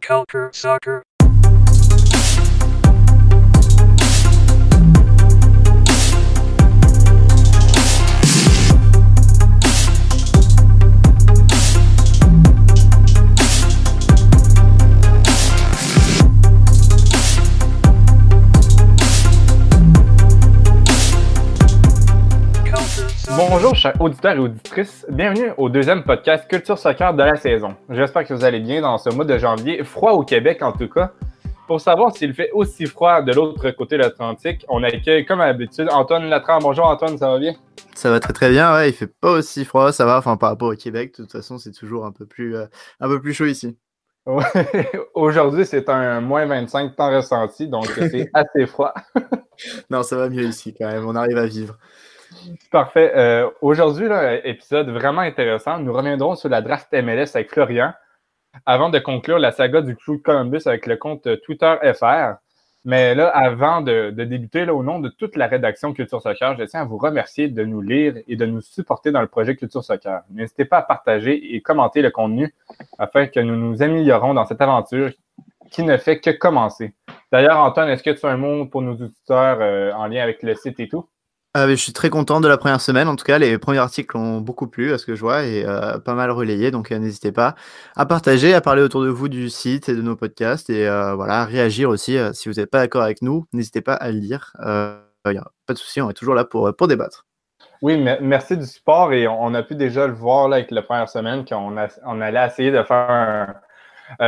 Culture Soccer. Bonjour, chers auditeurs et auditrices. Bienvenue au deuxième podcast Culture Soccer de la saison. J'espère que vous allez bien dans ce mois de janvier, froid au Québec en tout cas. Pour savoir s'il fait aussi froid de l'autre côté de l'Atlantique, on accueille comme à l'habitude Antoine Latran. Bonjour Antoine, ça va bien? Ça va très très bien, ouais, il fait pas aussi froid, ça va, enfin par rapport au Québec, de toute façon c'est toujours un peu plus chaud ici. Ouais. Aujourd'hui c'est un moins 25 temps ressenti, donc c'est assez froid. Non, ça va mieux ici quand même, on arrive à vivre. Parfait. Aujourd'hui, là, épisode vraiment intéressant. Nous reviendrons sur la draft MLS avec Florian avant de conclure la saga du Crew de Columbus avec le compte Twitter FR. Mais là, avant de débuter, là, au nom de toute la rédaction Culture Soccer, je tiens à vous remercier de nous lire et de nous supporter dans le projet Culture Soccer. N'hésitez pas à partager et commenter le contenu afin que nous nous améliorons dans cette aventure qui ne fait que commencer. D'ailleurs, Antoine, est-ce que tu as un mot pour nos auditeurs en lien avec le site et tout? Je suis très content de la première semaine, en tout cas les premiers articles ont beaucoup plu à ce que je vois et pas mal relayé, donc n'hésitez pas à partager, à parler autour de vous du site et de nos podcasts et voilà, à réagir aussi si vous n'êtes pas d'accord avec nous, n'hésitez pas à le dire, y a pas de souci, on est toujours là pour débattre. Oui, merci du support et on a pu déjà le voir là, avec la première semaine qu'on allait essayer de faire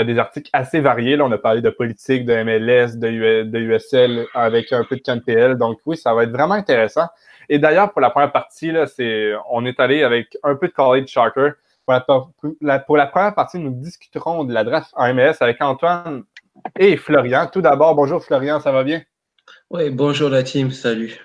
des articles assez variés. Là, on a parlé de politique, de MLS, de USL avec un peu de CanPL. Donc oui, ça va être vraiment intéressant. Et d'ailleurs, pour la première partie, là, on est allé avec un peu de college soccer. Pour la première partie, nous discuterons de la draft en MLS avec Antoine et Florian. Tout d'abord, bonjour Florian, ça va bien? Oui, bonjour la team, salut.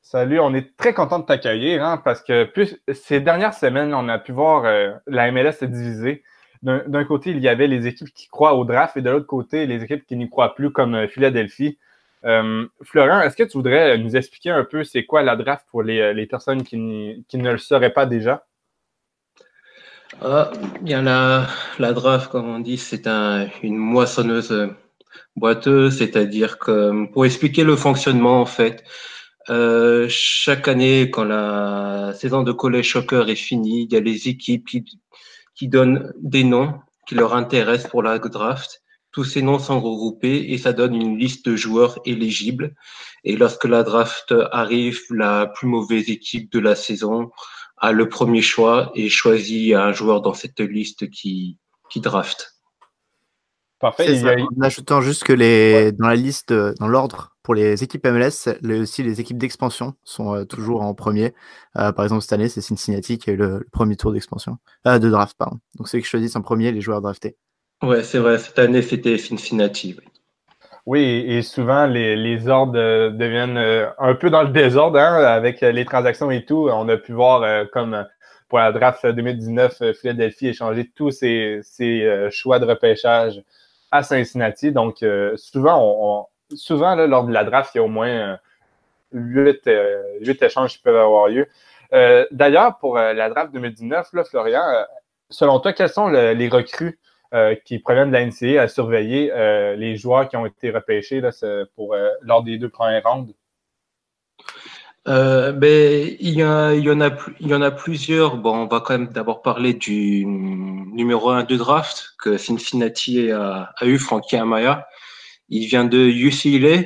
Salut, on est très content de t'accueillir hein, parce que ces dernières semaines, on a pu voir la MLS se diviser. D'un côté, il y avait les équipes qui croient au draft et de l'autre côté, les équipes qui n'y croient plus comme Philadelphie. Florent, est-ce que tu voudrais nous expliquer un peu c'est quoi la draft pour les personnes qui ne le sauraient pas déjà? Bien la draft, comme on dit, c'est une moissonneuse boiteuse, c'est-à-dire que pour expliquer le fonctionnement, en fait, chaque année, quand la saison de college soccer est finie, il y a les équipes qui donnent des noms qui leur intéressent pour la draft. Tous ces noms sont regroupés et ça donne une liste de joueurs éligibles. Et lorsque la draft arrive, la plus mauvaise équipe de la saison a le premier choix et choisit un joueur dans cette liste qui draft. Parfait. En ajoutant juste que dans la liste, dans l'ordre pour les équipes MLS, aussi les équipes d'expansion sont toujours en premier. Par exemple, cette année, c'est Cincinnati qui a eu le premier tour d'expansion, de draft, pardon. Donc, c'est eux qui choisissent en premier les joueurs draftés. Ouais, c'est vrai. Cette année, c'était Cincinnati. Oui, et souvent, les ordres deviennent un peu dans le désordre hein, avec les transactions et tout. On a pu voir comme pour la draft 2019, Philadelphie échanger tous ses choix de repêchage à Cincinnati. Donc, souvent, là, lors de la draft, il y a au moins 8 échanges qui peuvent avoir lieu. D'ailleurs, pour la draft 2019, là, Florian, selon toi, quels sont les recrues qui proviennent de la NCAA à surveiller les joueurs qui ont été repêchés là, lors des 2 premières rounds? Il y en a plusieurs. Bon, on va quand même d'abord parler du numéro 1 de draft que Cincinnati a eu, Frankie Amaya. Il vient de UCLA.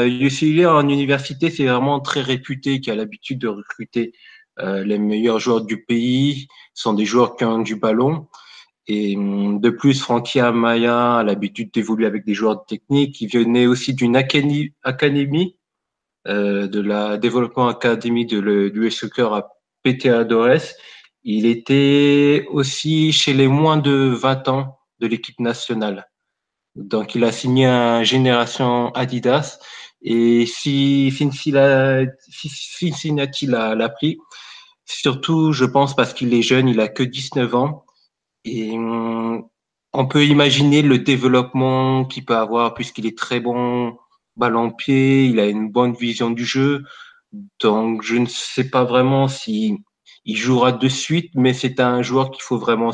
UCLA en université, c'est vraiment très réputé, qui a l'habitude de recruter les meilleurs joueurs du pays. Ce sont des joueurs qui ont du ballon. Et de plus, Frankie Amaya a l'habitude d'évoluer avec des joueurs techniques. Il venait aussi d'une académie, de la Développement Academy de l'US Soccer à PTA Dores. Il était aussi chez les moins de 20 ans de l'équipe nationale. Donc, il a signé un Génération Adidas. Et si Cincinnati l'a pris, surtout, je pense, parce qu'il est jeune, il a que 19 ans. Et on peut imaginer le développement qu'il peut avoir puisqu'il est très bon ballon-pied, il a une bonne vision du jeu. Donc, je ne sais pas vraiment si il jouera de suite, mais c'est un joueur qu'il faut vraiment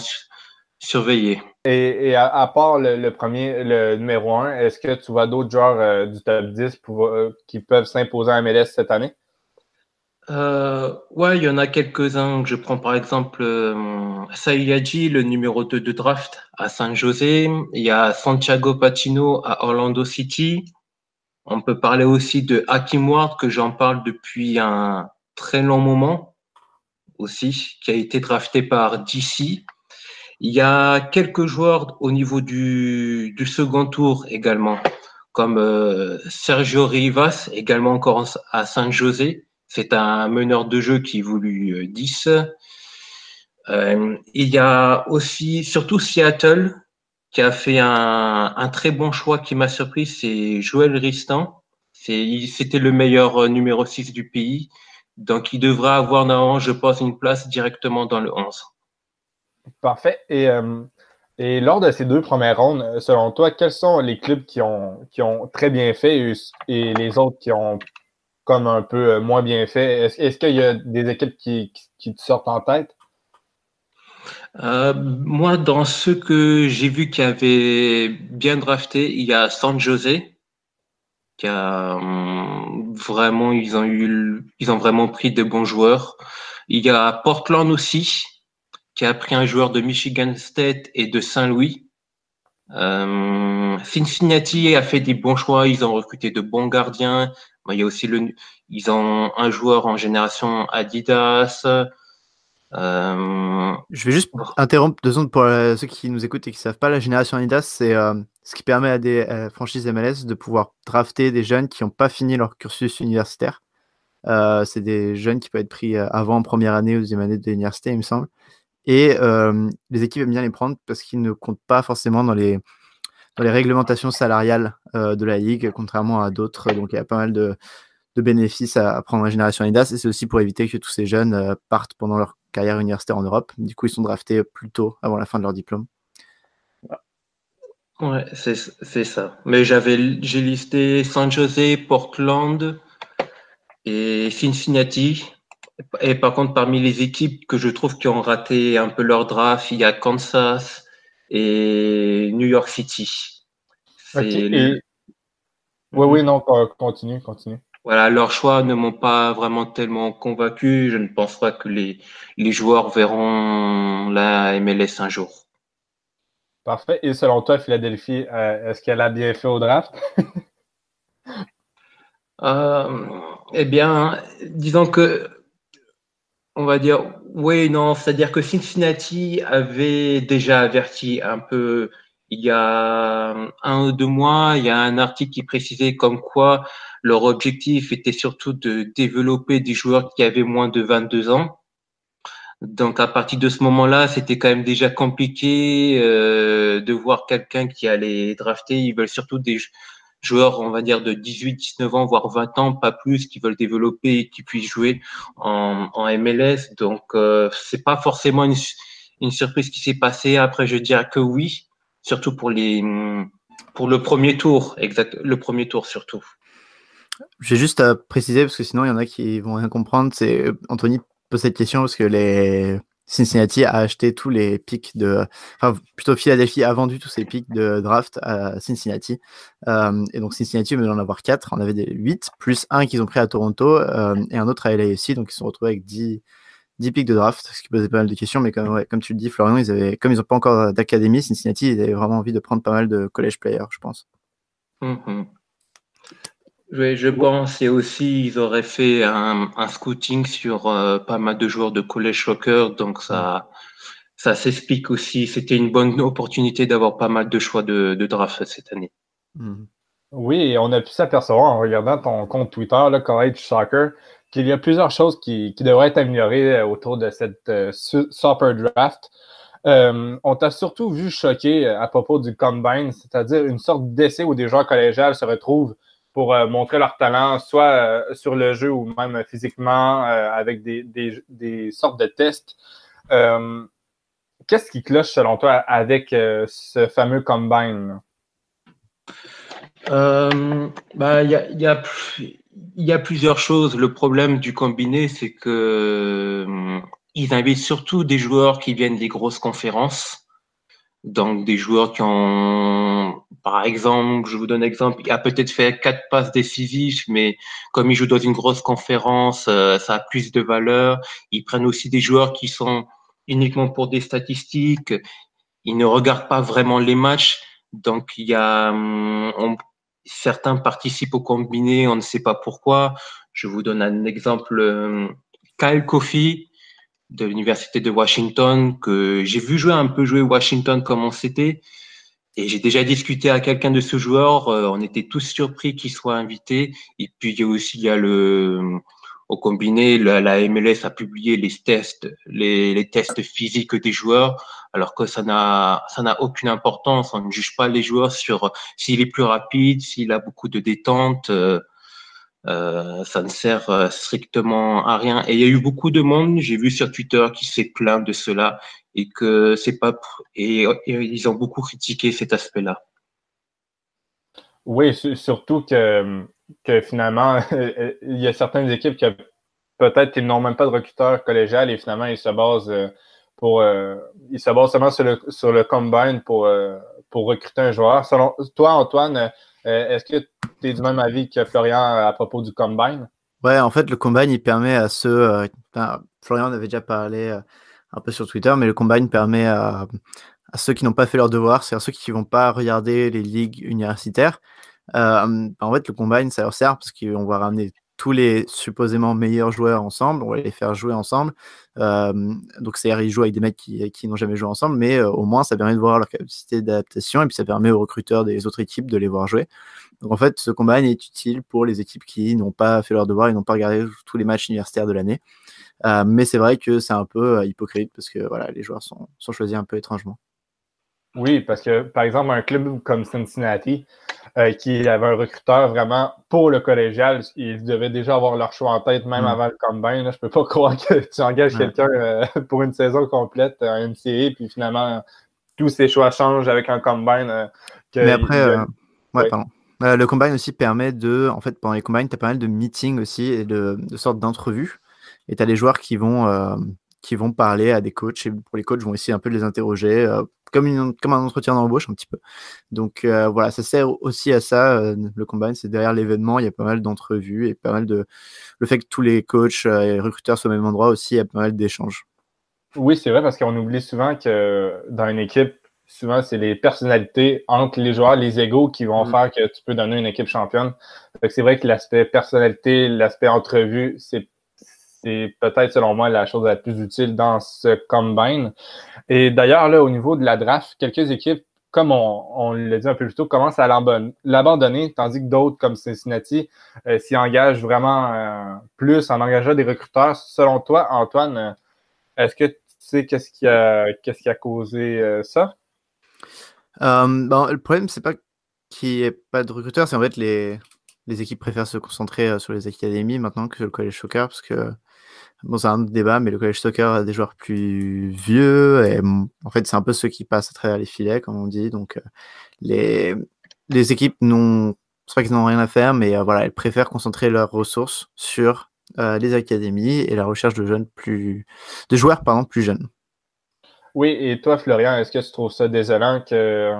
surveiller. Et à part le numéro 1, est-ce que tu vois d'autres joueurs du top 10 qui peuvent s'imposer en MLS cette année? Ouais, il y en a quelques-uns. Je prends par exemple Saïadji, le numéro 2 de draft à San José. Il y a Santiago Pacino à Orlando City. On peut parler aussi de Hakim Ward, que j'en parle depuis un très long moment aussi, qui a été drafté par DC. Il y a quelques joueurs au niveau du second tour également, comme Sergio Rivas, également encore à San José. C'est un meneur de jeu qui évolue 10. Il y a aussi, surtout Seattle, qui a fait un très bon choix qui m'a surpris, c'est Joël Ristan. C'était le meilleur numéro 6 du pays. Donc, il devrait avoir, normalement, je pense, une place directement dans le 11. Parfait. Et lors de ces 2 premières rondes, selon toi, quels sont les clubs qui ont très bien fait et les autres qui ont comme un peu moins bien fait? Est-ce qu'il y a des équipes qui te sortent en tête? Moi, dans ceux que j'ai vus qui avaient bien drafté, il y a San José, qui a vraiment, ils ont vraiment pris de bons joueurs. Il y a Portland aussi, qui a pris un joueur de Michigan State et de Saint-Louis. Cincinnati a fait des bons choix, ils ont recruté de bons gardiens. Bon, il y a aussi ils ont un joueur en génération Adidas. Je vais juste interrompre 2 secondes pour ceux qui nous écoutent et qui ne savent pas. La génération Adidas, c'est ce qui permet à des franchises MLS de pouvoir drafter des jeunes qui n'ont pas fini leur cursus universitaire. C'est des jeunes qui peuvent être pris avant, en première année ou deuxième année de l'université, il me semble. Et les équipes aiment bien les prendre parce qu'ils ne comptent pas forcément dans les réglementations salariales de la Ligue, contrairement à d'autres. Donc, il y a pas mal de bénéfices à prendre en génération Adidas. Et c'est aussi pour éviter que tous ces jeunes partent pendant leur carrière universitaire en Europe. Du coup, ils sont draftés plus tôt, avant la fin de leur diplôme. Ouais, c'est ça. Mais j'ai listé San Jose, Portland et Cincinnati. Et par contre, parmi les équipes que je trouve qui ont raté un peu leur draft, il y a Kansas et New York City. OK. Oui, non, continue. Voilà, leurs choix ne m'ont pas vraiment tellement convaincu. Je ne pense pas que les joueurs verront la MLS un jour. Parfait. Et selon toi, Philadelphie, est-ce qu'elle a bien fait au draft? Eh bien, disons que, on va dire, oui, non, c'est-à-dire que Cincinnati avait déjà averti un peu il y a 1 ou 2 mois, il y a un article qui précisait comme quoi leur objectif était surtout de développer des joueurs qui avaient moins de 22 ans. Donc, à partir de ce moment-là, c'était quand même déjà compliqué de voir quelqu'un qui allait drafter. Ils veulent surtout des joueurs, on va dire, de 18, 19 ans, voire 20 ans, pas plus, qui veulent développer et qui puissent jouer en MLS. Donc, c'est pas forcément une surprise qui s'est passée. Après, je dirais que oui, surtout pour le premier tour, le premier tour surtout. J'ai juste à préciser, parce que sinon, il y en a qui vont rien comprendre. C'est Anthony pose cette question parce que les Cincinnati a acheté tous les pics enfin, plutôt Philadelphie a vendu tous ses pics de draft à Cincinnati. Et donc, Cincinnati, au lieu d'en avoir 4, on avait des 8, plus un qu'ils ont pris à Toronto et un autre à LAFC. Donc, ils se sont retrouvés avec 10 pics de draft, ce qui posait pas mal de questions. Mais comme tu le dis, Florian, comme ils n'ont pas encore d'académie, Cincinnati, ils avaient vraiment envie de prendre pas mal de college players, je pense. Mm-hmm. Oui, je pense, et aussi ils auraient fait un scouting sur pas mal de joueurs de college soccer, donc ça s'explique aussi. C'était une bonne opportunité d'avoir pas mal de choix de draft cette année. Oui, et on a pu s'apercevoir en regardant ton compte Twitter, là, College Soccer, qu'il y a plusieurs choses qui devraient être améliorées autour de cette Super Draft. On t'a surtout vu choquer à propos du Combine, c'est-à-dire une sorte d'essai où des joueurs collégiales se retrouvent pour montrer leur talent, soit sur le jeu ou même physiquement, avec des sortes de tests. Qu'est-ce qui cloche selon toi avec ce fameux Combine? Il y a plusieurs choses. Le problème du combiné, c'est que ils invitent surtout des joueurs qui viennent des grosses conférences. Donc, des joueurs qui ont, par exemple, je vous donne un exemple, il a peut-être fait 4 passes décisives, mais comme il joue dans une grosse conférence, ça a plus de valeur. Ils prennent aussi des joueurs qui sont uniquement pour des statistiques. Ils ne regardent pas vraiment les matchs. Donc, il y a, certains participent au combiné, on ne sait pas pourquoi. Je vous donne un exemple. Kyle Coffey, de l'université de Washington, que j'ai vu jouer Washington comment c'était. Et j'ai déjà discuté à quelqu'un de ce joueur. On était tous surpris qu'il soit invité. Et puis il y a au combiné, la MLS a publié les tests physiques des joueurs, alors que ça n'a aucune importance. On ne juge pas les joueurs sur s'il est plus rapide, s'il a beaucoup de détente. Ça ne sert strictement à rien. Et il y a eu beaucoup de monde, j'ai vu sur Twitter, qui s'est plaint de cela et que c'est pas et ils ont beaucoup critiqué cet aspect-là. Oui, surtout que finalement, il y a certaines équipes qui peut-être qu'ils n'ont même pas de recruteur collégial et finalement ils se basent ils se basent seulement sur le combine pour recruter un joueur. Selon toi, Antoine, est-ce que tu es du même avis que Florian à propos du combine? Ouais, en fait, le combine, il permet à ceux. Florian en avait déjà parlé un peu sur Twitter, mais le combine permet à ceux qui n'ont pas fait leur devoir, c'est-à-dire ceux qui ne vont pas regarder les ligues universitaires. En fait, le combine, ça leur sert parce qu'on va ramener tous les supposément meilleurs joueurs ensemble, on va les faire jouer ensemble. Donc, c'est-à-dire ils jouent avec des mecs qui n'ont jamais joué ensemble, mais au moins, ça permet de voir leur capacité d'adaptation et puis ça permet aux recruteurs des autres équipes de les voir jouer. Donc, en fait, ce combine est utile pour les équipes qui n'ont pas fait leur devoir et n'ont pas regardé tous les matchs universitaires de l'année. Mais c'est vrai que c'est un peu hypocrite parce que voilà, les joueurs sont choisis un peu étrangement. Oui, parce que, par exemple, un club comme Cincinnati, qui avait un recruteur vraiment pour le collégial, ils devaient déjà avoir leur choix en tête, même avant le combine. Là, je peux pas croire que tu engages quelqu'un pour une saison complète en NCAA, puis finalement, tous ces choix changent avec un combine. Mais après, Oui. pardon. Le combine aussi permet en fait, pendant les combines, tu as pas mal de meetings aussi et de sortes d'entrevues. Et tu as des joueurs qui vont parler à des coachs et pour les coachs vont essayer un peu de les interroger, comme un entretien d'embauche un petit peu. Donc voilà, ça sert aussi à ça. Le combine, c'est derrière l'événement, il y a pas mal d'entrevues et pas mal le fait que tous les coachs et recruteurs soient au même endroit aussi, il y a pas mal d'échanges. Oui, c'est vrai parce qu'on oublie souvent que dans une équipe, souvent c'est les personnalités entre les joueurs, les égos qui vont faire que tu peux donner une équipe championne. Fait que c'est vrai que l'aspect personnalité, l'aspect entrevue, c'est peut-être selon moi la chose la plus utile dans ce combine. Et d'ailleurs, là, au niveau de la draft, quelques équipes, comme on l'a dit un peu plus tôt, commencent à l'abandonner, tandis que d'autres, comme Cincinnati, s'y engagent vraiment plus en engageant des recruteurs. Selon toi, Antoine, est-ce que tu sais qu'est-ce qui a causé ça? Le problème, c'est pas qu'il n'y ait pas de recruteurs, c'est en fait les équipes préfèrent se concentrer sur les académies maintenant que sur le college soccer, parce que bon, c'est un autre débat, mais le college soccer a des joueurs plus vieux, et en fait, c'est un peu ceux qui passent à travers les filets, comme on dit. Donc, les équipes c'est pas qu'ils n'ont rien à faire, mais voilà, elles préfèrent concentrer leurs ressources sur les académies et la recherche de joueurs, plus jeunes. Oui, et toi, Florian, est-ce que tu trouves ça désolant que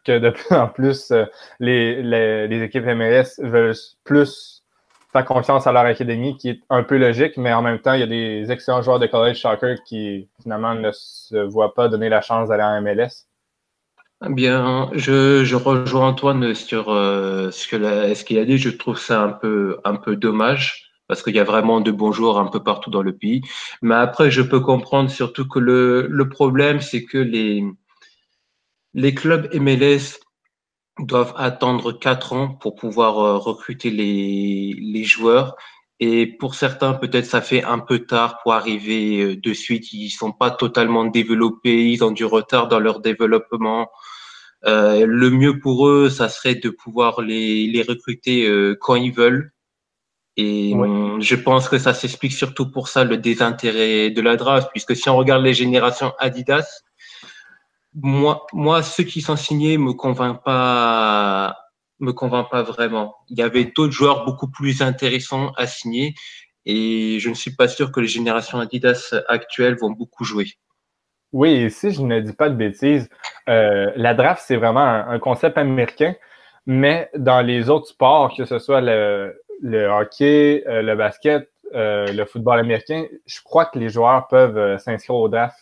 de plus en plus les équipes MLS veulent plus faire confiance à leur académie, qui est un peu logique, mais en même temps, il y a des excellents joueurs de college soccer qui finalement ne se voient pas donner la chance d'aller en MLS? Eh bien, je rejoins Antoine sur ce qu'il a dit. Je trouve ça un peu dommage parce qu'il y a vraiment de bons joueurs un peu partout dans le pays. Mais après, je peux comprendre surtout que le problème, c'est que les clubs MLS doivent attendre 4 ans pour pouvoir recruter les joueurs. Et pour certains, peut-être ça fait un peu tard pour arriver de suite. Ils sont pas totalement développés, ils ont du retard dans leur développement. Le mieux pour eux, ça serait de pouvoir les recruter quand ils veulent. Et Oui. je pense que ça s'explique surtout pour ça le désintérêt de la draft, puisque si on regarde les générations Adidas, moi, ceux qui sont signés me convainc pas vraiment. Il y avait d'autres joueurs beaucoup plus intéressants à signer, et je ne suis pas sûr que les générations Adidas actuelles vont beaucoup jouer. Oui, et si je ne dis pas de bêtises, la draft, c'est vraiment un concept américain, mais dans les autres sports, que ce soit le hockey, le basket, le football américain, je crois que les joueurs peuvent s'inscrire au draft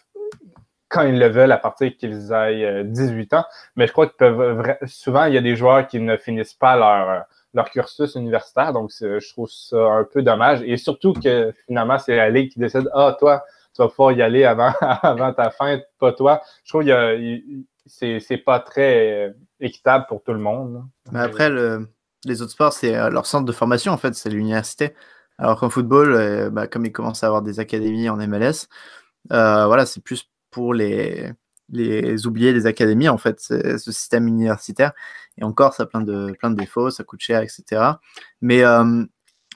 quand ils le veulent à partir qu'ils aient 18 ans. Mais je crois qu'ils peuvent souvent, il y a des joueurs qui ne finissent pas leur cursus universitaire. Donc, je trouve ça un peu dommage. Et surtout que finalement, c'est la Ligue qui décide, toi, tu vas pouvoir y aller avant, avant ta fin, pas toi. Je trouve que c'est pas très équitable pour tout le monde. Mais après, les autres sports, c'est leur centre de formation, en fait, c'est l'université. Alors qu'en football, comme ils commencent à avoir des académies en MLS, voilà, c'est plus pour les oubliés des académies, en fait, ce système universitaire. Et encore, ça a plein de défauts, ça coûte cher, etc. Mais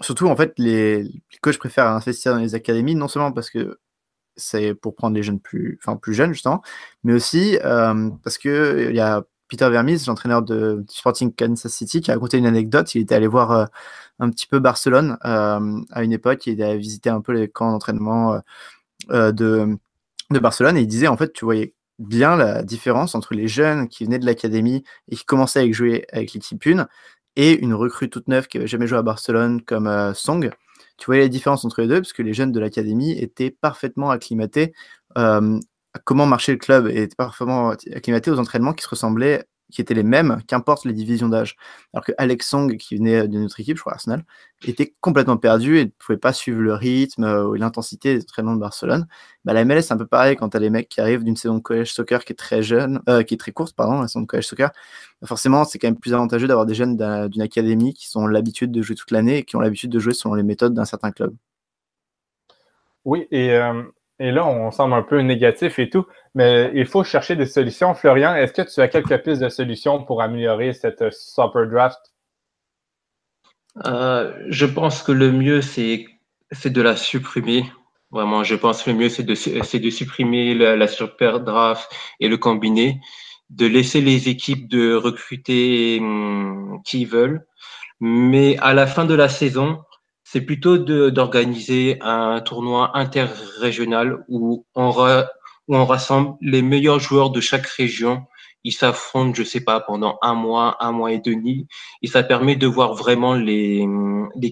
surtout, en fait, les coachs préfèrent investir dans les académies, non seulement parce que c'est pour prendre les jeunes plus jeunes, justement, mais aussi parce que il y a Peter Vermes, l'entraîneur du Sporting Kansas City, qui a raconté une anecdote. Il était allé voir un petit peu Barcelone à une époque. Il a visité un peu les camps d'entraînement de Barcelone, et il disait, en fait, tu voyais bien la différence entre les jeunes qui venaient de l'académie et qui commençaient à jouer avec l'équipe 1 et une recrue toute neuve qui n'avait jamais joué à Barcelone comme Song. Tu voyais la différence entre les deux, parce que les jeunes de l'académie étaient parfaitement acclimatés à comment marchait le club, et étaient parfaitement acclimatés aux entraînements qui se ressemblaient, qui étaient les mêmes, qu'importe les divisions d'âge. Alors que Alex Song, qui venait de notre équipe, je crois Arsenal, était complètement perdu et ne pouvait pas suivre le rythme ou l'intensité des entraînements de Barcelone. La MLS, c'est un peu pareil quand tu as les mecs qui arrivent d'une saison de college soccer qui est très qui est très courte, la saison de college soccer. Forcément, c'est quand même plus avantageux d'avoir des jeunes d'une académie qui ont l'habitude de jouer toute l'année et qui ont l'habitude de jouer selon les méthodes d'un certain club. Oui, et là, on semble un peu négatif et tout, mais il faut chercher des solutions. Florian, est-ce que tu as quelques pistes de solutions pour améliorer cette Super Draft? Je pense que le mieux, c'est de la supprimer. Vraiment, je pense que le mieux, c'est de supprimer la Super Draft et le combiné, de laisser les équipes de recruter qui veulent. Mais à la fin de la saison, c'est plutôt d'organiser un tournoi interrégional où on rassemble les meilleurs joueurs de chaque région. Ils s'affrontent, je sais pas, pendant un mois et demi. Et ça permet de voir vraiment les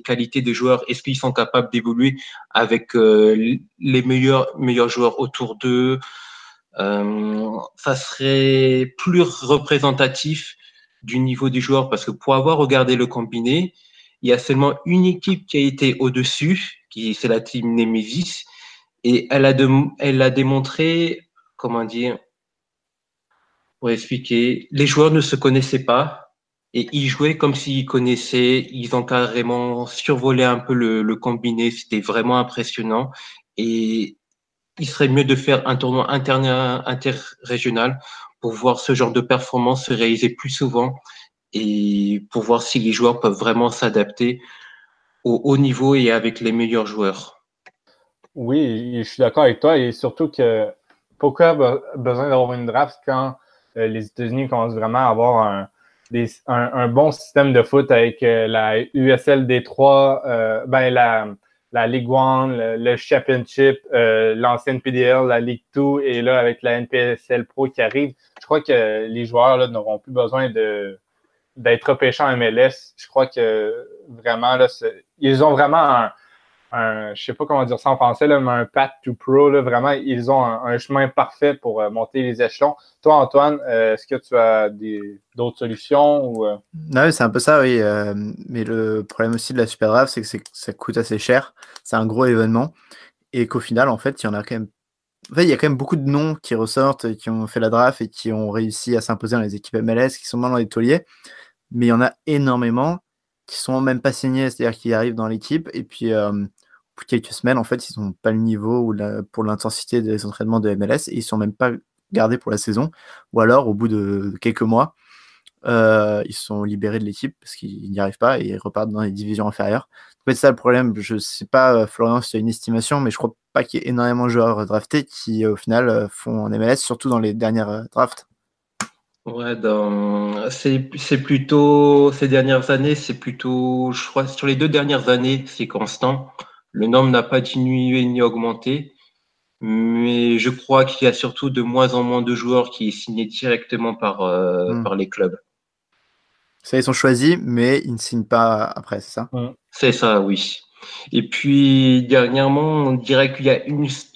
qualités des joueurs. Est-ce qu'ils sont capables d'évoluer avec les meilleurs joueurs autour d'eux? Ça serait plus représentatif du niveau des joueurs, parce que pour avoir regardé le combiné, il y a seulement une équipe qui a été au-dessus, c'est la team Nemesis, et elle a démontré, comment dire, pour expliquer, les joueurs ne se connaissaient pas et ils jouaient comme s'ils connaissaient. Ils ont carrément survolé un peu le combiné. C'était vraiment impressionnant. Et il serait mieux de faire un tournoi interrégional pour voir ce genre de performance se réaliser plus souvent et pour voir si les joueurs peuvent vraiment s'adapter au haut niveau et avec les meilleurs joueurs. Oui, je suis d'accord avec toi, et surtout que pourquoi besoin d'avoir une draft quand les États-Unis commencent vraiment à avoir un bon système de foot avec la USL D3, la Ligue 1, le Championship, l'ancienne PDL, la Ligue 2, et là avec la NPSL Pro qui arrive. Je crois que les joueurs là n'auront plus besoin d'être repêchés en MLS. Je crois que vraiment, là, ils ont vraiment je sais pas comment dire ça en français, là, mais un path to pro. Là, vraiment, ils ont un chemin parfait pour monter les échelons. Toi, Antoine, est-ce que tu as d'autres solutions? Ou, Non, c'est un peu ça, oui. Mais le problème aussi de la Super Draft, c'est que ça coûte assez cher. C'est un gros événement. Et qu'au final, en fait, il y en a quand même. En fait, il y a quand même beaucoup de noms qui ressortent, qui ont fait la draft et qui ont réussi à s'imposer dans les équipes MLS, qui sont dans les tauliers. Mais il y en a énormément qui sont même pas signés, c'est-à-dire qui arrivent dans l'équipe et puis pour quelques semaines, en fait, ils n'ont pas le niveau pour l'intensité des entraînements de MLS et ils sont même pas gardés pour la saison. Ou alors, au bout de quelques mois, ils sont libérés de l'équipe parce qu'ils n'y arrivent pas et ils repartent dans les divisions inférieures. En fait, c'est ça le problème. Je sais pas, Florian, si tu as une estimation, mais je crois pas qu'il y ait énormément de joueurs draftés qui, au final, font en MLS, surtout dans les dernières drafts. Ouais, c'est plutôt ces dernières années, c'est plutôt, je crois, sur les 2 dernières années, c'est constant. Le nombre n'a pas diminué ni augmenté. Mais je crois qu'il y a surtout de moins en moins de joueurs qui sont signés directement par les clubs. Ça, ils sont choisis, mais ils ne signent pas après, c'est ça? C'est ça, oui. Et puis, dernièrement, on dirait qu'il y a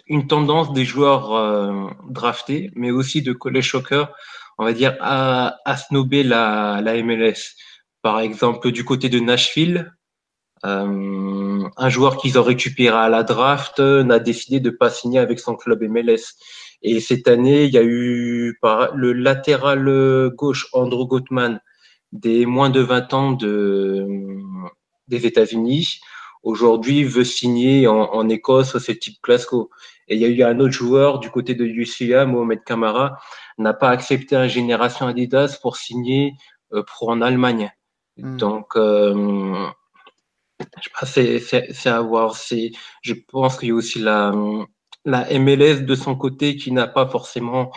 une tendance des joueurs draftés, mais aussi de college soccer, on va dire, à snober la MLS. Par exemple, du côté de Nashville, un joueur qu'ils ont récupéré à la draft n'a décidé de pas signer avec son club MLS. Et cette année, il y a eu le latéral gauche, Andrew Gottman, des moins de 20 ans des États-Unis, aujourd'hui veut signer en Écosse, c'est type Glasgow. Et il y a eu un autre joueur du côté de UCA, Mohamed Kamara, n'a pas accepté un génération Adidas pour signer pro en Allemagne. Donc, c'est à voir. Je pense qu'il y a aussi la MLS de son côté qui n'a pas forcément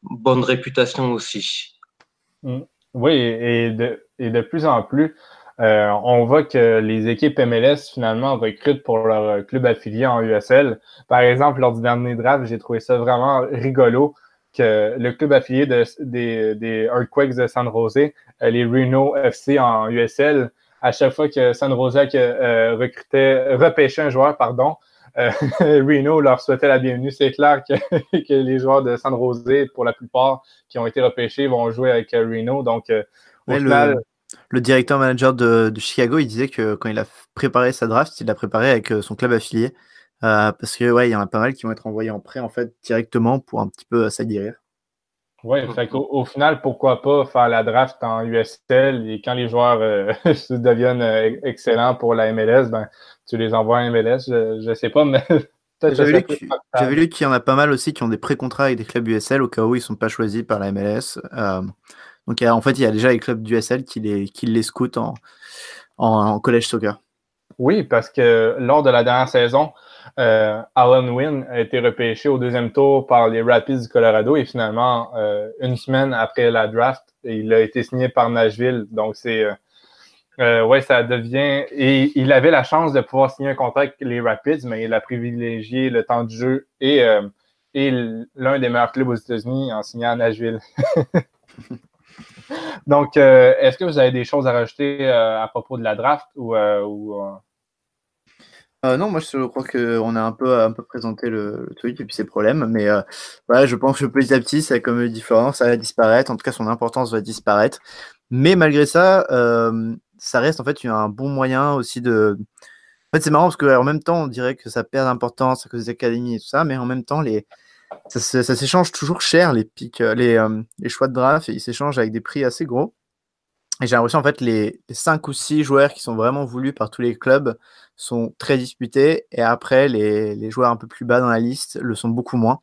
bonne réputation aussi. Oui, et de plus en plus, on voit que les équipes MLS finalement recrutent pour leur club affilié en USL. Par exemple, lors du dernier draft, j'ai trouvé ça vraiment rigolo que le club affilié des Earthquakes de San Jose, les Reno FC en USL, à chaque fois que San Jose repêchait un joueur, pardon, Reno leur souhaitait la bienvenue. C'est clair que les joueurs de San Jose, pour la plupart, qui ont été repêchés, vont jouer avec Reno. Donc, au final. Le directeur manager de Chicago, il disait que quand il a préparé sa draft, il l'a préparé avec son club affilié. Parce que, ouais, il y en a pas mal qui vont être envoyés en prêt, en fait, directement pour un petit peu s'aguerrir. Oui, fait qu'au final, pourquoi pas faire la draft en USL et quand les joueurs deviennent excellents pour la MLS, ben, tu les envoies en MLS, je sais pas, mais peut-être j'avais lu qu'il y en a pas mal aussi qui ont des pré-contrats avec des clubs USL au cas où ils sont pas choisis par la MLS. Donc en fait, il y a déjà les clubs d'USL qui les scoutent en college soccer. Oui, parce que lors de la dernière saison, Alan Wynn a été repêché au deuxième tour par les Rapids du Colorado et finalement, une semaine après la draft, il a été signé par Nashville. Donc, ouais, ça devient. Et il avait la chance de pouvoir signer un contrat avec les Rapids, mais il a privilégié le temps de jeu et l'un des meilleurs clubs aux États-Unis en signant à Nashville. Donc, est-ce que vous avez des choses à rajouter à propos de la draft ou non, moi je crois qu'on a un peu présenté le truc et puis ses problèmes, mais ouais, je pense que petit à petit, ça comme différence, ça va disparaître, en tout cas son importance va disparaître. Mais malgré ça, ça reste en fait un bon moyen aussi de. En fait, c'est marrant parce qu'en même temps, on dirait que ça perd d'importance à cause des académies et tout ça, mais en même temps, ça s'échange toujours cher, les pics, les choix de draft, et ils s'échangent avec des prix assez gros. Et j'ai l'impression en fait les 5 ou 6 joueurs qui sont vraiment voulus par tous les clubs sont très disputés et après les joueurs un peu plus bas dans la liste le sont beaucoup moins.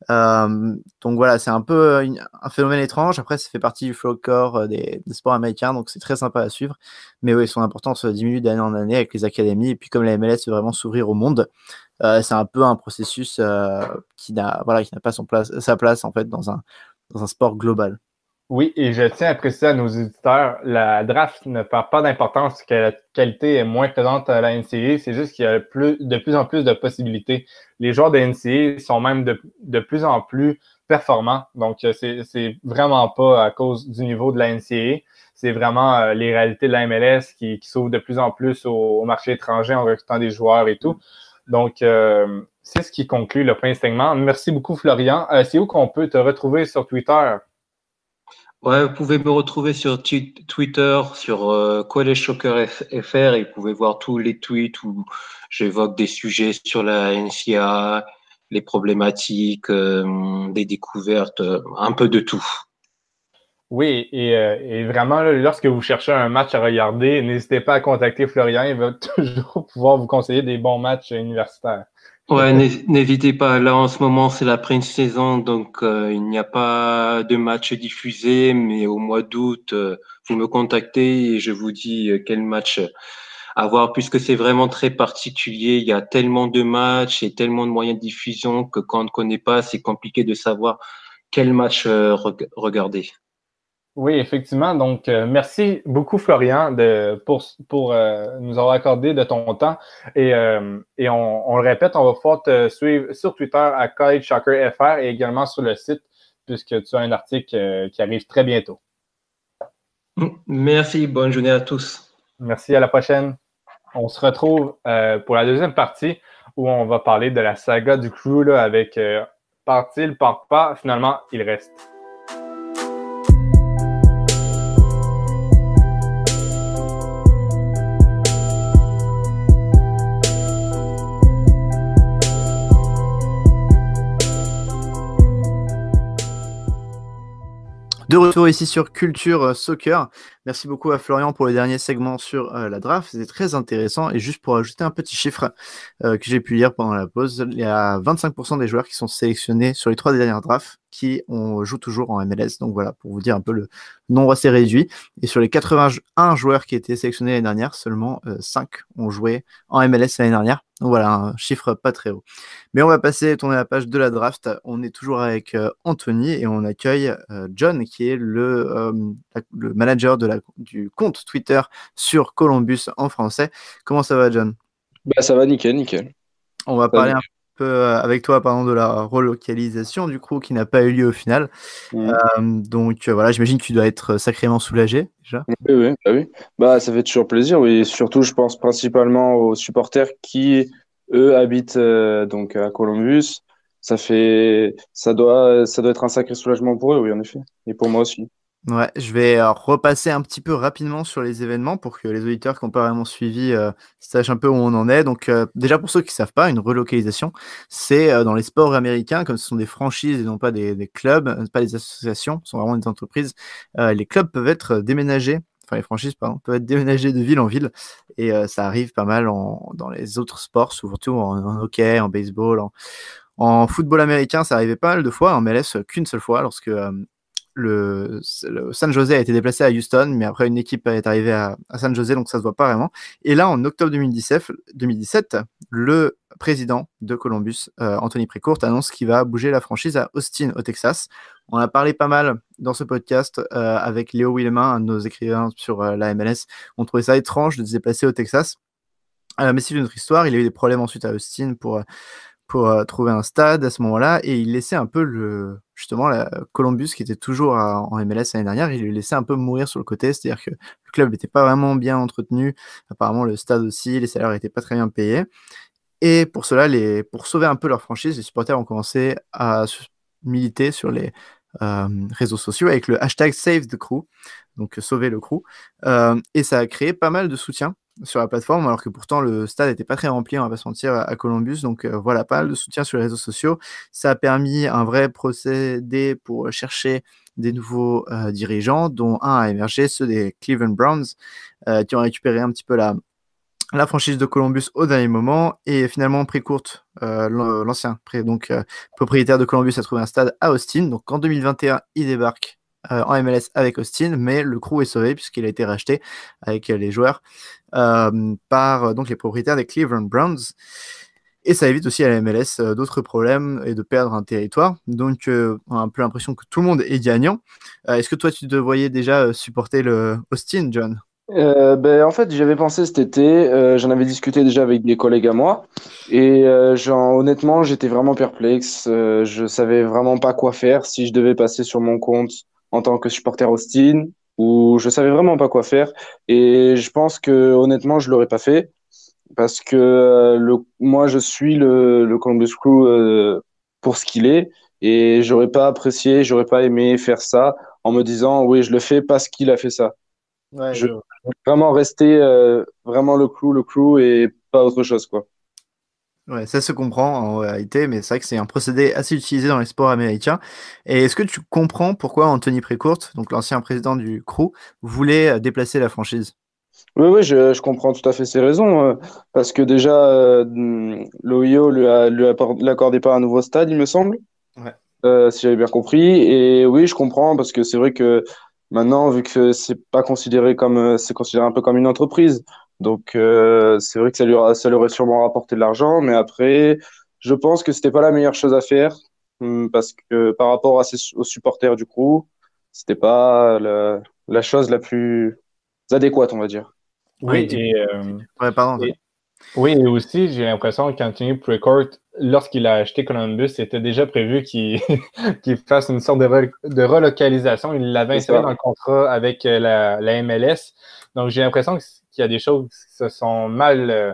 Donc voilà, c'est un peu un phénomène étrange. Après, ça fait partie du folklore des sports américains, donc c'est très sympa à suivre. Mais oui, son importance diminue d'année en année avec les académies. Et puis comme la MLS veut vraiment s'ouvrir au monde, c'est un peu un processus qui n'a pas sa place en fait dans un sport global. Oui, et je tiens à préciser à nos éditeurs, la draft ne perd pas d'importance que la qualité est moins présente à la NCAA, c'est juste qu'il y a de plus en plus de possibilités. Les joueurs de NCAA sont même de plus en plus performants, donc c'est vraiment pas à cause du niveau de la NCAA, c'est vraiment les réalités de la MLS qui s'ouvrent de plus en plus au marché étranger en recrutant des joueurs et tout. Donc, c'est ce qui conclut le premier segment. Merci beaucoup, Florian. C'est où qu'on peut te retrouver sur Twitter? Ouais, vous pouvez me retrouver sur Twitter, sur College Soccer FR et vous pouvez voir tous les tweets où j'évoque des sujets sur la NCAA, les problématiques, des découvertes, un peu de tout. Oui, et vraiment, là, lorsque vous cherchez un match à regarder, n'hésitez pas à contacter Florian. Il va toujours pouvoir vous conseiller des bons matchs universitaires. Ouais, n'hésitez pas. Là, en ce moment, c'est la pré-saison, donc il n'y a pas de match diffusé, mais au mois d'août, vous me contactez et je vous dis quel match à voir, puisque c'est vraiment très particulier. Il y a tellement de matchs et tellement de moyens de diffusion que quand on ne connaît pas, c'est compliqué de savoir quel match regarder. Oui, effectivement. Donc, merci beaucoup, Florian, pour nous avoir accordé de ton temps. Et on le répète, on va pouvoir te suivre sur Twitter à College Soccer FR et également sur le site, puisque tu as un article qui arrive très bientôt. Merci, bonne journée à tous. Merci, à la prochaine. On se retrouve pour la deuxième partie où on va parler de la saga du crew là, avec part-il, part pas. Finalement, il reste. De retour ici sur Culture Soccer. Merci beaucoup à Florian pour le dernier segment sur la draft. C'était très intéressant. Et juste pour ajouter un petit chiffre que j'ai pu lire pendant la pause, il y a 25% des joueurs qui sont sélectionnés sur les 3 dernières drafts qui jouent toujours en MLS. Donc voilà, pour vous dire un peu le nombre assez réduit. Et sur les 81 joueurs qui étaient sélectionnés l'année dernière, seulement 5 ont joué en MLS l'année dernière. Donc voilà, un chiffre pas très haut. Mais on va tourner la page de la draft. On est toujours avec Anthony et on accueille John qui est le manager du compte Twitter sur Columbus en français. Comment ça va, John? Bah, ça va, nickel, nickel. On va parler un peu avec toi de la relocalisation du crew qui n'a pas eu lieu au final. Donc voilà, j'imagine que tu dois être sacrément soulagé déjà. Oui, bah oui. Bah, ça fait toujours plaisir, oui. Surtout, je pense principalement aux supporters qui, eux, habitent donc à Columbus. Ça doit être un sacré soulagement pour eux, oui, en effet. Et pour moi aussi. Ouais, je vais repasser un petit peu rapidement sur les événements pour que les auditeurs qui n'ont pas vraiment suivi sachent un peu où on en est. Donc déjà pour ceux qui ne savent pas, une relocalisation, c'est dans les sports américains, comme ce sont des franchises et non pas des clubs, pas des associations, ce sont vraiment des entreprises, les clubs peuvent être déménagés, enfin les franchises, pardon, peuvent être déménagées de ville en ville. Et ça arrive pas mal dans les autres sports, surtout en hockey, en baseball, en football américain, ça arrivait pas mal de fois, en MLS qu'une seule fois, lorsque le San Jose a été déplacé à Houston, mais après une équipe est arrivée à San Jose, donc ça se voit pas vraiment. Et là, en octobre 2017, le président de Columbus, Anthony Precourt, annonce qu'il va bouger la franchise à Austin, au Texas. On a parlé pas mal dans ce podcast avec Léo Willemin, un de nos écrivains sur la MLS. On trouvait ça étrange de se déplacer au Texas. Mais c'est une autre histoire. Il a eu des problèmes ensuite à Austin pour trouver un stade à ce moment-là, et il laissait un peu justement Columbus, qui était toujours en MLS l'année dernière, il lui laissait un peu mourir sur le côté, c'est-à-dire que le club n'était pas vraiment bien entretenu, apparemment le stade aussi, les salaires n'étaient pas très bien payés, et pour cela, pour sauver un peu leur franchise, les supporters ont commencé à militer sur les réseaux sociaux avec le hashtag Save the Crew, donc sauver le crew, et ça a créé pas mal de soutien sur la plateforme, alors que pourtant le stade n'était pas très rempli, on va pas se mentir, à Columbus. Donc voilà, pas mal de soutien sur les réseaux sociaux. Ça a permis un vrai procédé pour chercher des nouveaux dirigeants, dont un a émergé, ceux des Cleveland Browns, qui ont récupéré un petit peu la franchise de Columbus au dernier moment. Et finalement, Precourt, l'ancien propriétaire de Columbus, a trouvé un stade à Austin. Donc en 2021, il débarque en MLS avec Austin, mais le crew est sauvé puisqu'il a été racheté avec les joueurs par donc les propriétaires des Cleveland Browns. Et ça évite aussi à la MLS d'autres problèmes et de perdre un territoire. Donc on a un peu l'impression que tout le monde est gagnant. Est-ce que toi tu te voyais déjà supporter le Austin, John? En fait, j'y avais pensé cet été, j'en avais discuté déjà avec des collègues à moi, et honnêtement, j'étais vraiment perplexe. Je savais vraiment pas quoi faire, si je devais passer sur mon compte en tant que supporter Austin, ou je savais vraiment pas quoi faire. Et je pense que honnêtement, je l'aurais pas fait, parce que moi, je suis le Columbus Crew pour ce qu'il est, et j'aurais pas apprécié, j'aurais pas aimé faire ça en me disant, oui, je le fais parce qu'il a fait ça. Ouais, Je veux vraiment rester vraiment le crew et pas autre chose, quoi. Ouais, ça se comprend en réalité, mais c'est vrai que c'est un procédé assez utilisé dans les sports américains. Et est-ce que tu comprends pourquoi Anthony Precourt, donc l'ancien président du crew, voulait déplacer la franchise? Oui, je comprends tout à fait ses raisons, parce que déjà, l'OIO lui a accordé pas un nouveau stade, il me semble, Ouais. si j'avais bien compris. Et oui, je comprends, parce que c'est vrai que maintenant, vu que c'est pas considéré c'est considéré un peu comme une entreprise, donc c'est vrai que ça lui aurait sûrement rapporté de l'argent, mais après, je pense que c'était pas la meilleure chose à faire, parce que par rapport aux supporters du crew, c'était pas la chose la plus adéquate, on va dire. Oui, Oui, ouais, pardon. et- oui, et aussi, j'ai l'impression qu'Anthony Precourt, lorsqu'il a acheté Columbus, c'était déjà prévu qu'il qu'il fasse une sorte de relocalisation. Il l'avait C'est inséré ça. dans le contrat avec la MLS. Donc, j'ai l'impression qu'il y a des choses qui se sont mal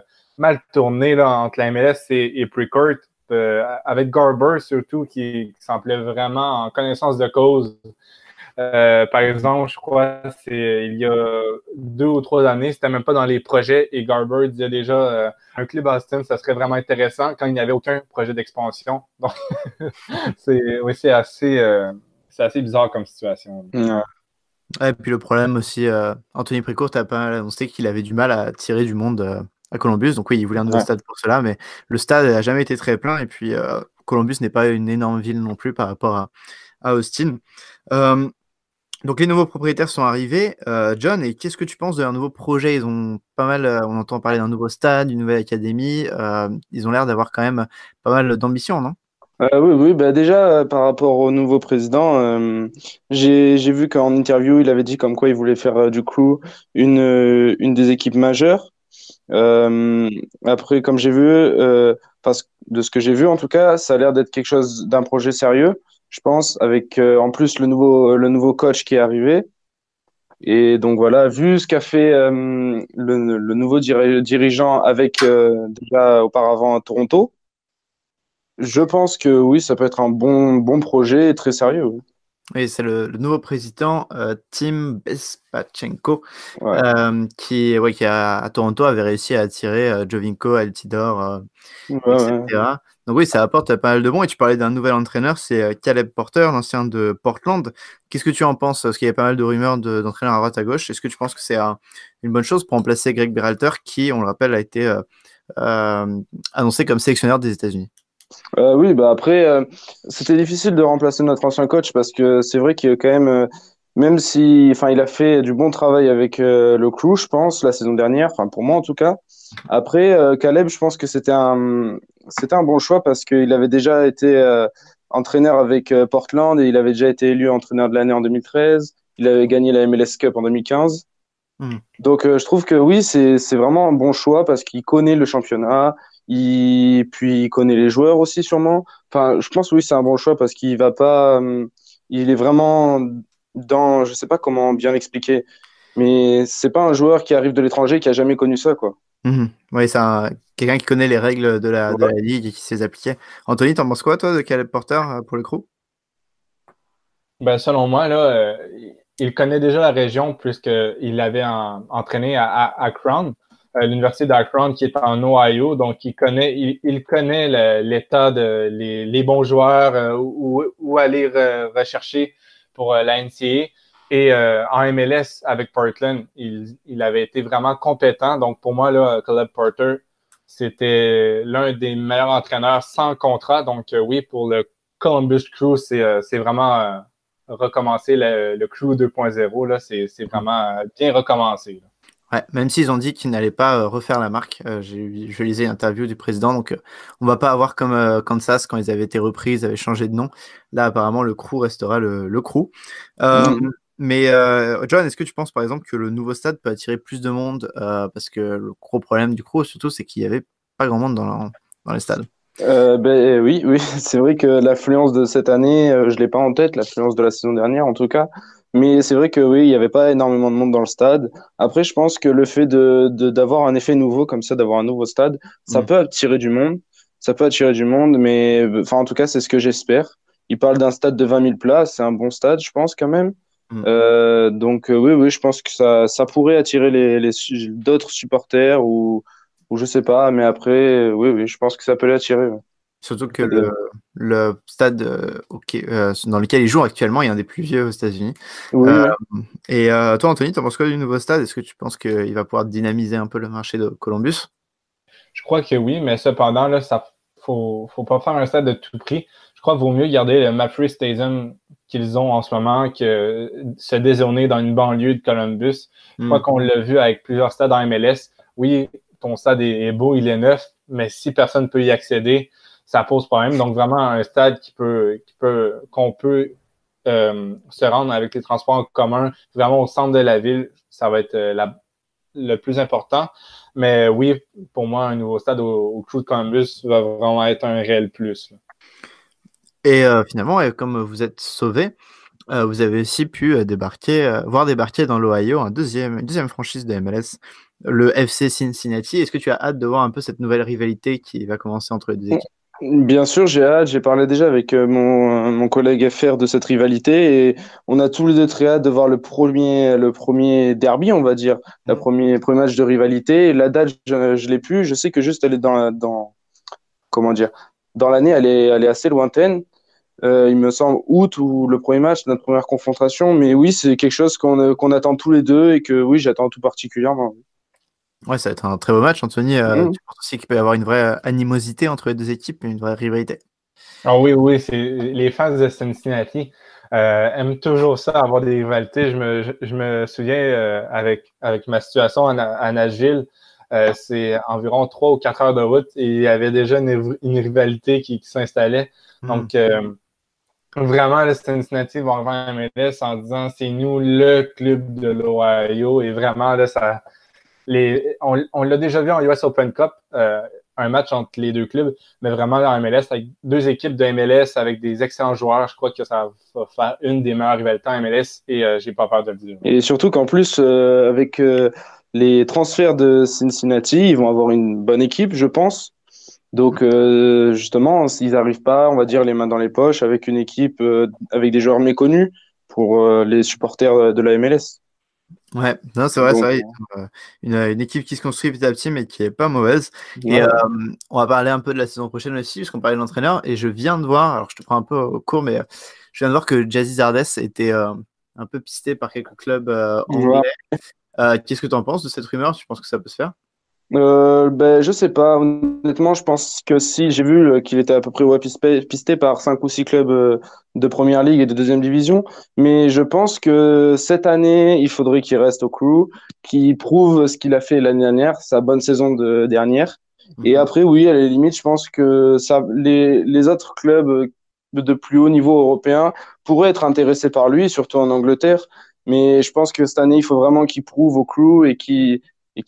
tournées là, entre la MLS et Precourt, avec Garber surtout, qui semblait vraiment en connaissance de cause. Par exemple, je crois que c'est il y a 2 ou 3 années, c'était même pas dans les projets et Garber disait déjà un club Austin, ça serait vraiment intéressant quand il n'y avait aucun projet d'expansion. Donc, oui, c'est assez bizarre comme situation. Ouais. Ouais, et puis le problème aussi, Anthony Précourt a pas mal annoncé qu'il avait du mal à tirer du monde à Columbus. Donc oui, il voulait un nouveau Ouais. stade pour cela, mais le stade n'a jamais été très plein. Et puis Columbus n'est pas une énorme ville non plus par rapport à Austin. Euh, donc les nouveaux propriétaires sont arrivés. John, et qu'est-ce que tu penses de leur nouveau projet? Ils ont pas mal, on entend parler d'un nouveau stade, d'une nouvelle académie. Ils ont l'air d'avoir quand même pas mal d'ambition, non? Oui, oui, bah déjà par rapport au nouveau président, j'ai vu qu'en interview, il avait dit comme quoi il voulait faire du Crew une des équipes majeures. Euh, Après, comme j'ai vu, parce de ce que j'ai vu en tout cas, ça a l'air d'être quelque chose d'un projet sérieux, je pense, avec en plus le nouveau coach qui est arrivé. Et donc voilà, vu ce qu'a fait le nouveau dirigeant avec déjà auparavant à Toronto, je pense que oui, ça peut être un bon projet et très sérieux. Oui. Oui, c'est le nouveau président, Tim Bezbatchenko, Ouais. ouais, qui à Toronto avait réussi à attirer Jovinko, Altidore, Ouais, ouais. etc. Donc oui, ça apporte pas mal de bons. Et tu parlais d'un nouvel entraîneur, c'est Caleb Porter, l'ancien de Portland. Qu'est-ce que tu en penses? Parce qu'il y a pas mal de rumeurs d'entraîneurs à droite à gauche. Est-ce que tu penses que c'est une bonne chose pour remplacer Greg Berhalter, qui, on le rappelle, a été annoncé comme sélectionneur des États-Unis? Oui, bah après, c'était difficile de remplacer notre ancien coach parce que c'est vrai qu'il y a quand même, même si, enfin, il a fait du bon travail avec le Crew, je pense, la saison dernière, enfin pour moi en tout cas. Après, Caleb, je pense que c'était un bon choix parce qu'il avait déjà été entraîneur avec Portland et il avait déjà été élu entraîneur de l'année en 2013. Il avait gagné la MLS Cup en 2015. Hmm. Donc, je trouve que oui, c'est vraiment un bon choix parce qu'il connaît le championnat, puis il connaît les joueurs aussi sûrement. Enfin, je pense oui, c'est un bon choix parce qu'il va pas, il est vraiment dans, je sais pas comment bien l'expliquer, mais c'est pas un joueur qui arrive de l'étranger qui a jamais connu ça, quoi. Mhm. Oui, c'est quelqu'un qui connaît les règles de la Ouais. ligue et qui sait les appliquer. Anthony, t'en penses quoi, toi, de Caleb Porter pour le Crew? Ben, selon moi, là, il connaît déjà la région puisqu'il avait entraîné à Akron, l'université d'Akron qui est en Ohio. Donc, il connaît l'état les bons joueurs, où aller rechercher pour la NCAA. Et en MLS avec Portland, il avait été vraiment compétent. Donc, pour moi, là, Caleb Porter, c'était l'un des meilleurs entraîneurs sans contrat. Donc, oui, pour le Columbus Crew, c'est vraiment recommencer le Crew 2.0, là, c'est vraiment bien recommencé. Là. Ouais, même s'ils ont dit qu'ils n'allaient pas refaire la marque. Je lisais l'interview du président, donc on va pas avoir comme Kansas quand ils avaient été repris, ils avaient changé de nom. Là, apparemment, le Crew restera le Crew. Euh, Mhm. mais John, est-ce que tu penses par exemple que le nouveau stade peut attirer plus de monde parce que le gros problème du Crew, surtout, c'est qu'il y avait pas grand monde dans les stades. Ben oui, oui, c'est vrai que l'affluence de cette année, je l'ai pas en tête, l'affluence de la saison dernière en tout cas. Mais c'est vrai que oui, il n'y avait pas énormément de monde dans le stade. Après, je pense que le fait d'avoir un effet nouveau comme ça, d'avoir un nouveau stade, ça Mm. peut attirer du monde. Ça peut attirer du monde, mais enfin, en tout cas, c'est ce que j'espère. Il parle d'un stade de 20 000 places, c'est un bon stade, je pense quand même. Mm. Donc oui, oui, je pense que ça pourrait attirer d'autres supporters ou je sais pas, mais après, oui, oui, je pense que ça peut l'attirer. Ouais. Surtout que le stade dans lequel ils jouent actuellement est un des plus vieux aux États-Unis. Oui, Euh, oui. et toi, Anthony, t'en penses quoi du nouveau stade? Est-ce que tu penses qu'il va pouvoir dynamiser un peu le marché de Columbus? Je crois que oui, mais cependant, là, faut pas faire un stade de tout prix. Je crois qu'il vaut mieux garder le Mapfre Stadium qu'ils ont en ce moment que se dézoner dans une banlieue de Columbus. Je crois Hmm. qu'on l'a vu avec plusieurs stades en MLS. Oui, ton stade est beau, il est neuf, mais si personne ne peut y accéder, ça pose problème. Donc, vraiment, un stade qu'on peut se rendre avec les transports en commun vraiment au centre de la ville, ça va être le plus important. Mais oui, pour moi, un nouveau stade au Crew de Columbus va vraiment être un réel plus. Là. Et finalement, comme vous êtes sauvé, vous avez aussi pu voir débarquer dans l'Ohio une deuxième franchise de MLS, le FC Cincinnati. Est-ce que tu as hâte de voir un peu cette nouvelle rivalité qui va commencer entre les deux équipes? Bien sûr, j'ai hâte. J'ai parlé déjà avec mon collègue FR de cette rivalité et on a tous les deux très hâte de voir le premier derby, on va dire, le premier match de rivalité. Et la date, je l'ai plus. Je sais que juste elle est comment dire, dans l'année, elle est assez lointaine. Il me semble août ou le premier match, notre première confrontation. Mais oui, c'est quelque chose qu'on attend tous les deux et que oui, j'attends tout particulièrement. Ouais, ça va être un très beau match, Anthony. Mhm. Tu penses aussi qu'il peut y avoir une vraie animosité entre les deux équipes, une vraie rivalité? Ah oui, oui, c'est les fans de Cincinnati aiment toujours ça, avoir des rivalités. Je me souviens avec ma situation à Nashville, c'est environ 3 ou 4 heures de route et il y avait déjà une rivalité qui s'installait. Donc, vraiment, le Cincinnati va arriver en MLS en disant c'est nous le club de l'Ohio et vraiment, là, on l'a déjà vu en US Open Cup, un match entre les deux clubs, mais vraiment en MLS, avec deux équipes de MLS avec des excellents joueurs, je crois que ça va faire une des meilleures rivalités en MLS et j'ai pas peur de le dire. Et surtout qu'en plus, avec les transferts de Cincinnati, ils vont avoir une bonne équipe, je pense. Donc, justement, s'ils n'arrivent pas, on va dire, les mains dans les poches, avec une équipe, avec des joueurs méconnus pour les supporters de la MLS. Ouais, non, c'est vrai, Donc, une équipe qui se construit petit à petit, mais qui est pas mauvaise. Et voilà. on va parler un peu de la saison prochaine aussi, puisqu'on parlait de l'entraîneur. Et je viens de voir, alors je te prends un peu au cours, mais je viens de voir que Jazzy Zardes était un peu pisté par quelques clubs Voilà. anglais. Qu'est-ce que tu en penses de cette rumeur? Tu penses que ça peut se faire? Ben, je sais pas. Honnêtement, je pense que si j'ai vu qu'il était à peu près pisté par 5 ou 6 clubs de première ligue et de deuxième division, mais je pense que cette année, il faudrait qu'il reste au Crew, qu'il prouve ce qu'il a fait l'année dernière, sa bonne saison de dernière. Et après, oui, à la limite, je pense que les autres clubs de plus haut niveau européen pourraient être intéressés par lui, surtout en Angleterre. Mais je pense que cette année, il faut vraiment qu'il prouve au Crew et qu'il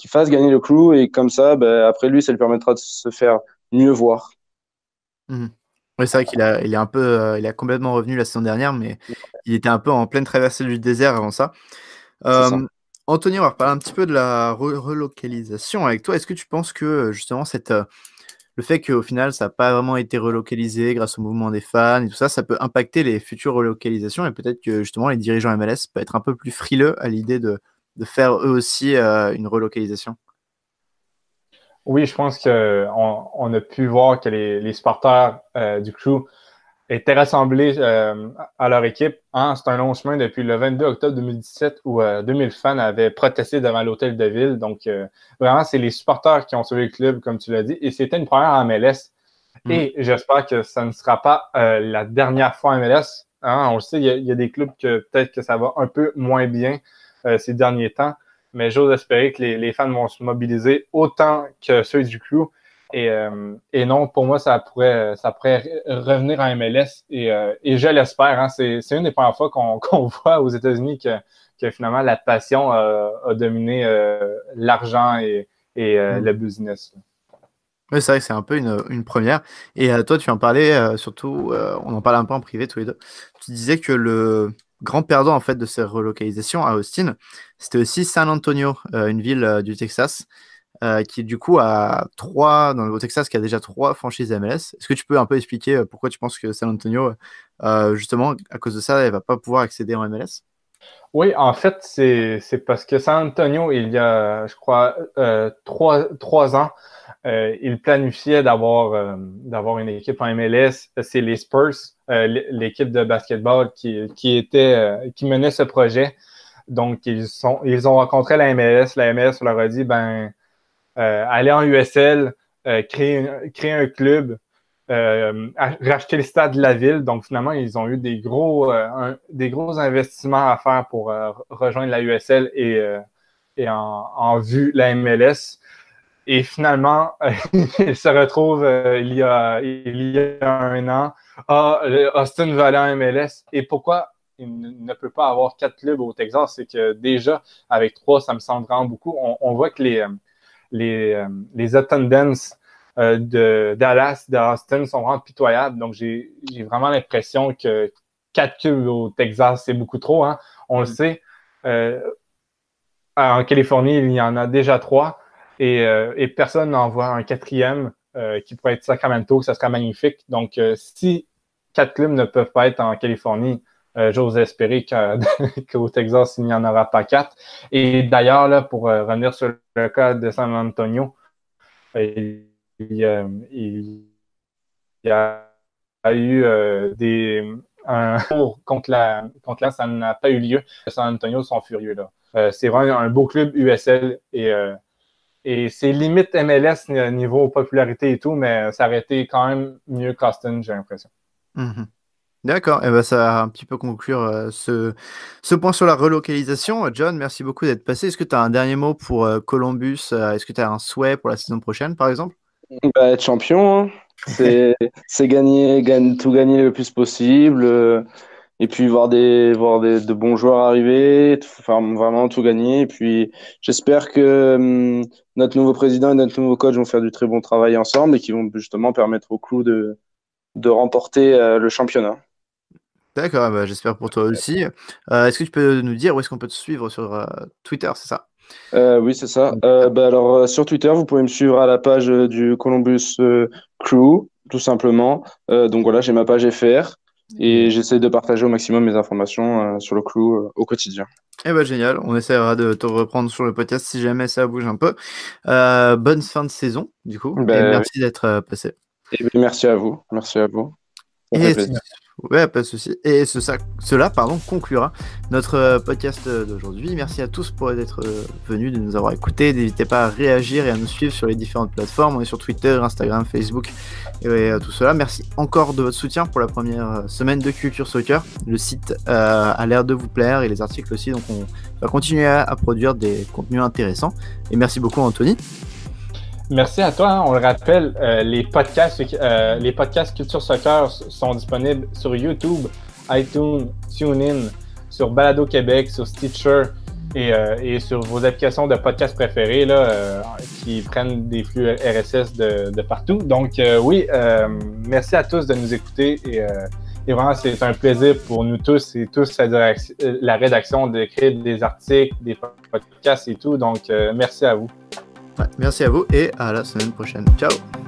fasse gagner le Crew. Et comme ça, ben, après lui, ça lui permettra de se faire mieux voir. Mhm. Oui, c'est vrai il est un peu, il a complètement revenu la saison dernière, mais il était un peu en pleine traversée du désert avant ça. C'est ça. Anthony, on va reparler un petit peu de la relocalisation avec toi. Est-ce que tu penses que justement le fait qu'au final ça n'a pas vraiment été relocalisé grâce au mouvement des fans et tout ça, ça peut impacter les futures relocalisations et peut-être que justement les dirigeants MLS peuvent être un peu plus frileux à l'idée de faire eux aussi une relocalisation? Oui, je pense qu'on a pu voir que les supporters du Crew étaient rassemblés à leur équipe. Hein, c'est un long chemin depuis le 22 octobre 2017 où 2000 fans avaient protesté devant l'hôtel de ville. Donc, vraiment, c'est les supporters qui ont sauvé le club, comme tu l'as dit. Et c'était une première en MLS. Et j'espère que ça ne sera pas la dernière fois en MLS. Hein, on le sait, il y a des clubs que peut-être que ça va un peu moins bien ces derniers temps. Mais j'ose espérer que les fans vont se mobiliser autant que ceux du Crew. Et non, pour moi, ça pourrait revenir en MLS et je l'espère. Hein, c'est une des premières fois qu'on voit aux États-Unis que finalement la passion a dominé l'argent et le business. Oui, c'est vrai que c'est un peu une première. Et toi, tu en parlais surtout, on en parlait un peu en privé tous les deux. Tu disais que le grand perdant en fait de ces relocalisations à Austin, c'était aussi San Antonio, une ville du Texas, qui du coup au Texas, qui a déjà 3 franchises MLS. Est-ce que tu peux un peu expliquer pourquoi tu penses que San Antonio, justement, à cause de ça, elle va pas pouvoir accéder en MLS? Oui, en fait, c'est parce que San Antonio, il y a, je crois, 3 ans, il planifiait d'avoir une équipe en MLS. C'est les Spurs, l'équipe de basketball qui menait ce projet. Donc, ils ont rencontré la MLS. La MLS leur a dit, aller en USL, créer un club, racheter le stade de la ville. Donc, finalement, ils ont eu des gros investissements à faire pour rejoindre la USL et en vue la MLS. Et finalement, il se retrouve il y a un an. Austin va aller en MLS. Et pourquoi ne peut pas avoir 4 clubs au Texas. C'est que déjà, avec 3, ça me semble vraiment beaucoup. On voit que les attendances de Dallas, de Austin sont vraiment pitoyables. Donc, j'ai vraiment l'impression que 4 clubs au Texas, c'est beaucoup trop. Hein. On le sait. En Californie, il y en a déjà 3 et personne n'en voit un 4e qui pourrait être Sacramento, ça serait magnifique. Donc, si 4 clubs ne peuvent pas être en Californie, j'ose espérer qu'au Texas, il n'y en aura pas 4. Et d'ailleurs, là, pour revenir sur le cas de San Antonio, il y a eu un tour contre la, ça n'a pas eu lieu. San Antonio sont furieux là. C'est vraiment un beau club USL et c'est limite MLS niveau popularité et tout, mais ça aurait été quand même mieux qu'Austin, j'ai l'impression. Mhm. D'accord, et ben ça va un petit peu conclure ce point sur la relocalisation. John, merci beaucoup d'être passé. Est-ce que tu as un dernier mot pour Columbus? Est-ce que tu as un souhait pour la saison prochaine, par exemple? Bah, être champion, hein. C'est gagner, tout gagner le plus possible. Et puis voir de bons joueurs arriver, faire vraiment tout gagner. Et puis j'espère que notre nouveau président et notre nouveau coach vont faire du très bon travail ensemble et qui vont justement permettre au Clou de remporter le championnat. D'accord, bah, j'espère pour toi aussi. Est-ce que tu peux nous dire où est-ce qu'on peut te suivre sur Twitter, c'est ça? Oui, c'est ça. Alors sur Twitter, vous pouvez me suivre à la page du Columbus Crew, tout simplement. Donc voilà, j'ai ma page FR. Et j'essaie de partager au maximum mes informations sur le Crew au quotidien. Eh ben génial, on essaiera de te reprendre sur le podcast si jamais ça bouge un peu. Bonne fin de saison, du coup, et merci d'être passé. Et merci à vous. Merci à vous. Ça fait plaisir. Ouais, pas de souci. Et cela conclura notre podcast d'aujourd'hui. Merci à tous pour être venus, de nous avoir écoutés. N'hésitez pas à réagir et à nous suivre sur les différentes plateformes. On est sur Twitter, Instagram, Facebook et tout cela. Merci encore de votre soutien pour la première semaine de Culture Soccer. Le site a l'air de vous plaire et les articles aussi. Donc on va continuer à produire des contenus intéressants. Et merci beaucoup, Anthony. Merci à toi. Hein. On le rappelle, les podcasts Culture Soccer sont disponibles sur YouTube, iTunes, TuneIn, sur Balado Québec, sur Stitcher et sur vos applications de podcasts préférées là, qui prennent des flux RSS de partout. Donc oui, merci à tous de nous écouter et vraiment c'est un plaisir pour nous tous et tous la rédaction d'écrire des articles, des podcasts et tout. Donc merci à vous. Ouais, merci à vous et à la semaine prochaine. Ciao!